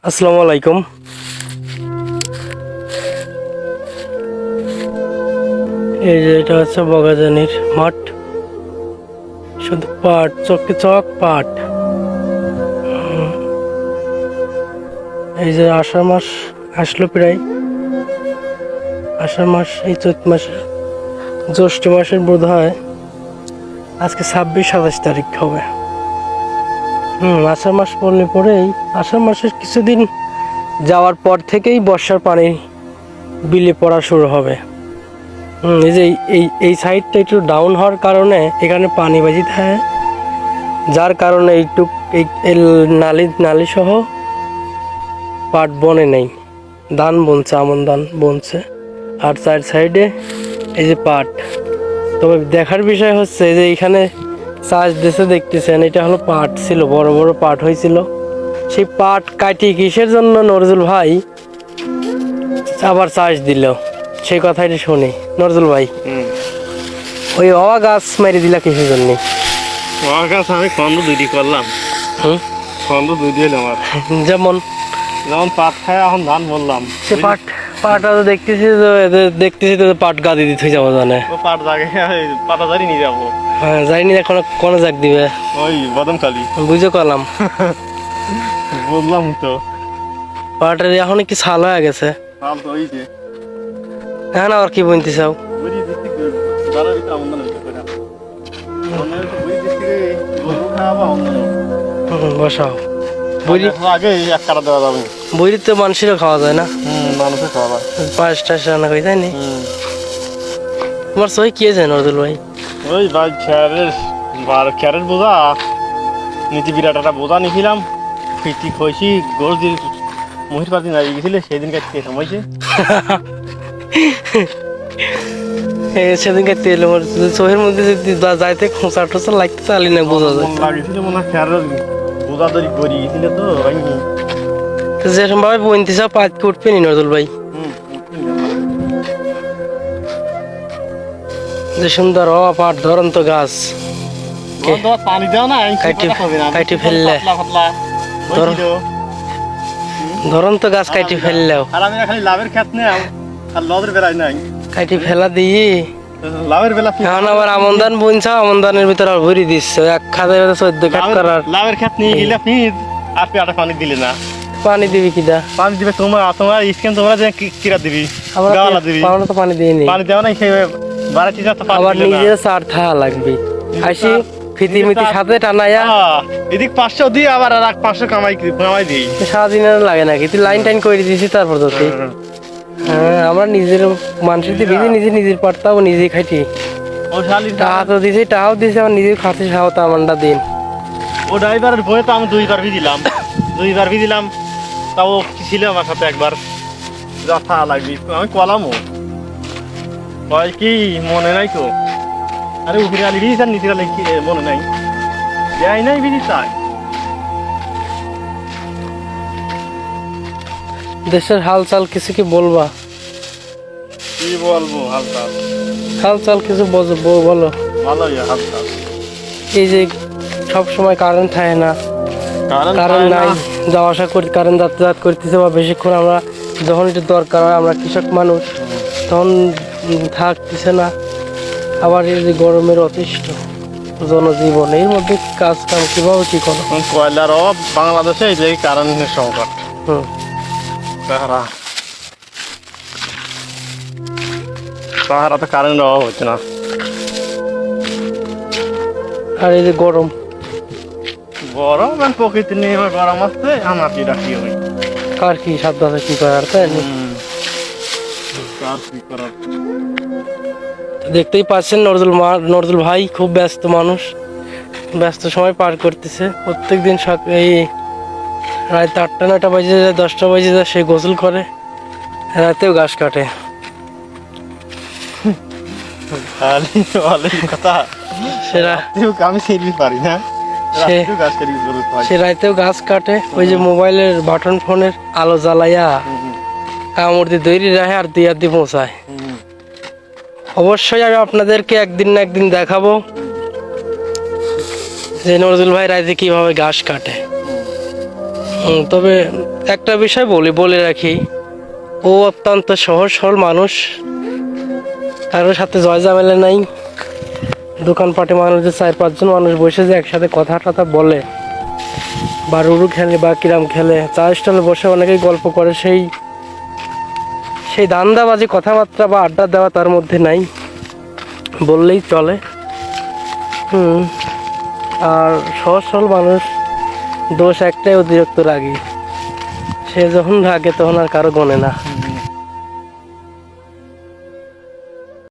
আসসালামু আলাইকুম। এই যে এটা হচ্ছে বগাজানির মাঠ, শুধু পাট, চকে চক পাট। এই যে আষাঢ় মাস আসলো প্রায়, আষাঢ় মাস এই চৈত মাসের জ্যৈষ্ঠ মাসের বোধ হয় আজকে 26-27 তারিখ হবে। আষাঢ় মাস পড়লে পরেই আষাঢ় মাসের কিছুদিন যাওয়ার পর থেকেই বর্ষার পানি বিলে পড়া শুরু হবে। এই যে এই সাইডটা একটু ডাউন হওয়ার কারণে এখানে পানি বাজি থাকে, যার কারণে একটু এই নালি সহ পাট বনে নেই, ধান বুনছে, আমন ধান বুনছে, আর চার সাইডে এই যে পাট। তবে দেখার বিষয় হচ্ছে যে এখানে চাষ দেশে দেখতেছেন, এটা হলো পাট ছিল, বড় বড় পাট হয়েছিল। সেই পাট কাটি কিসের জন্য নজরুল ভাই আবার চাষ দিল, সেই কথাটি শুনি। নজরুল ভাই, ওই অওয়া গাছ মেরে দিলা কিসের জন্য? অওয়া গাছ আমি খন্ড দুইটি করলাম। খন্ড দুই দিয়ে আমার যেমন পাট খায়, এখন ধান বললাম। সে পাটা তো দেখতেছি তো পাট গাদি দিতে যাবো জানে। ও পাট জায়গায় পাটা জারি নিয়ে যাবো। হ্যাঁ, যাইনি এখন কোন জাগ দিবে ওই বদমখালি। বুঝে করলাম, বললাম তো পাটের এখন কি ছাল হয়ে গেছে। হাল তো ওই যে এখন আবার কি বুনতে চাও? বুড়ি দিচ্ছি জানার ভিতরে আমদানি হইতে পারে। বুড়ি দিচ্ছি গরু খাওয়াবো আমদানি বসাও বুড়ি আগে এক কাটা দেওয়া যাবে। বুড়ি তো মানুষেরও খাওয়া যায় না, মানুষের খাওয়া যায়। পাঁচ টাশ রান্না করি, তাই নি? তোমার সই কি আছে নজরুল ভাই? ওই ভাই খেয়ারের বোঝা নীতি বিরাট একটা বোঝা নিয়েছিলাম, ফিটি খইছি গোস দিয়ে মহির পাতি দাঁড়িয়ে গেছিল, সেদিন কাছে সময়ছে সেদিনকে তেল চোখের মধ্যে যদি যাইতে খোঁচা টোচা লাগতে চালি না, বোঝা যায়। লাগিয়েছিল মনে হয় খেয়ারের বোঝা তৈরি করি গেছিল তো যেরকম ভাবে বনতে চাও পাত উঠবে নি নজরুল ভাই? যে সুন্দর পাট ধরন্ত গাছ, পানি দেওয়া না কাটি ফেললে ধরন্ত গাছ কাটি ফেললেও আর আমি খালি লাভের খেত নেই আর লবের বেলায় নাই, কাটি ফেলা দিয়ে লাভের বেলা এখন আবার আমন ধান বুনছো, আমন ধানের ভিতরে আর ভরি দিচ্ছ, এক খাতে 14 খাত করার। লাভের খেত নিয়ে গেলে আপনি আর পেয়াটা পানি দিলে না, পানি দিবি কিনা? পানি দিবে তোমার স্ক্যান তোমরা যে কিরা দিবি, গাওয়ালা দিবি, আমরা তো পানি দিইনি। পানি দেওয়া নাই, সেই বাড়াটি যা তো পানি আবার দিলে না। নিজে চার থাকা লাগবে, আসি ফিতিমিতি সাথে টানাইয়া এদিক 500 দিয়ে আবার আর 500 কামাই দিই, সারাদিন আর লাগে নাকি? তুই লাইন টাইন করে দিয়েছি তারপর তো তুই। হ্যাঁ, আমরা নিজের মানুষের নিজের পারতাম, নিজেই খাইটি। ও শালি টাকা তো দিয়েছি, টাকাও দিয়েছি, আমার নিজের খাতে খাওয়া তো আমারটা দিন। ও ড্রাইভারের বয়ে তো আমি 2বার দিলাম, তাও কি ছিল আমার সাথে একবার যথা লাগবি, আমি কলামও কয় কি মনে নাই তো, আরে উপরে আলি দিয়েছি আর নিচের আলি মনে নাই, যাই নাই বিধি তাই। দেশের হালচাল কিছু কি বলবা? কি বলবো, হালচাল হালচাল কিছু বলো। ভালোই হালচাল। এই যে সব সময় কারেন্ট থাকে না, কারেন্ট নাই, যাওয়া আসা করি, কারেন্ট যাতায়াত করতেছে, বা বেশিক্ষণ আমরা যখন একটু দরকার হয়, আমরা কৃষক মানুষ, তখন থাকতেছে না। আবার এই যে গরমের অতিষ্ঠ জনজীবন, এর মধ্যে কাজ কাম কিভাবে কি করো? কয়লার অভাব বাংলাদেশে, এই যে কারেন্টের সংকট, তাহারা তো কারেন্টের অভাব হচ্ছে না। আর এই যে গরম প্রকৃতি নিয়মে গরম আসছে, আমার কি রাখি হই, কার কি সাবধানে কি করার, তাই না? দেখতেই পাচ্ছেন নজরুল ভাই খুব ব্যস্ত মানুষ, ব্যস্ত সময় পার করতেছে। প্রত্যেকদিন এই রাত 8টা-9টা বাজে যায়, 10টা বাজে যায়, সে গোসল করে, রাতেও ঘাস কাটে। আমি সিরবি পারি না, সে রাতেও গাছ কাটে, ওই যে মোবাইলের বাটন ফোনের আলো জ্বালাইয়া কামড় দিয়ে দৈরি রাখে আর দিয়ে পৌঁছায়। অবশ্যই আমি আপনাদেরকে একদিন না একদিন দেখাবো যে নজরুল ভাই রাতে কিভাবে ঘাস কাটে। তবে একটা বিষয় বলে রাখি, ও অত্যন্ত সহজ সরল মানুষ, কারোর সাথে জয় ঝামেলা নাই। দোকানপাটে মানুষ যে 4-5 জন মানুষ বসে যে একসাথে কথা টথা বলে বা রুরু খেলে বা কিরাম খেলে, চা স্টলে বসে অনেকেই গল্প করে, সেই ধান্দাবাজি কথাবার্তা বা আড্ডা দেওয়া তার মধ্যে নাই বললেই চলে। আর সহজ সরল মানুষ, দোষ একটাই, অতিরিক্ত রাগী। সে যখন রাগে তখন আর কারো গণে না।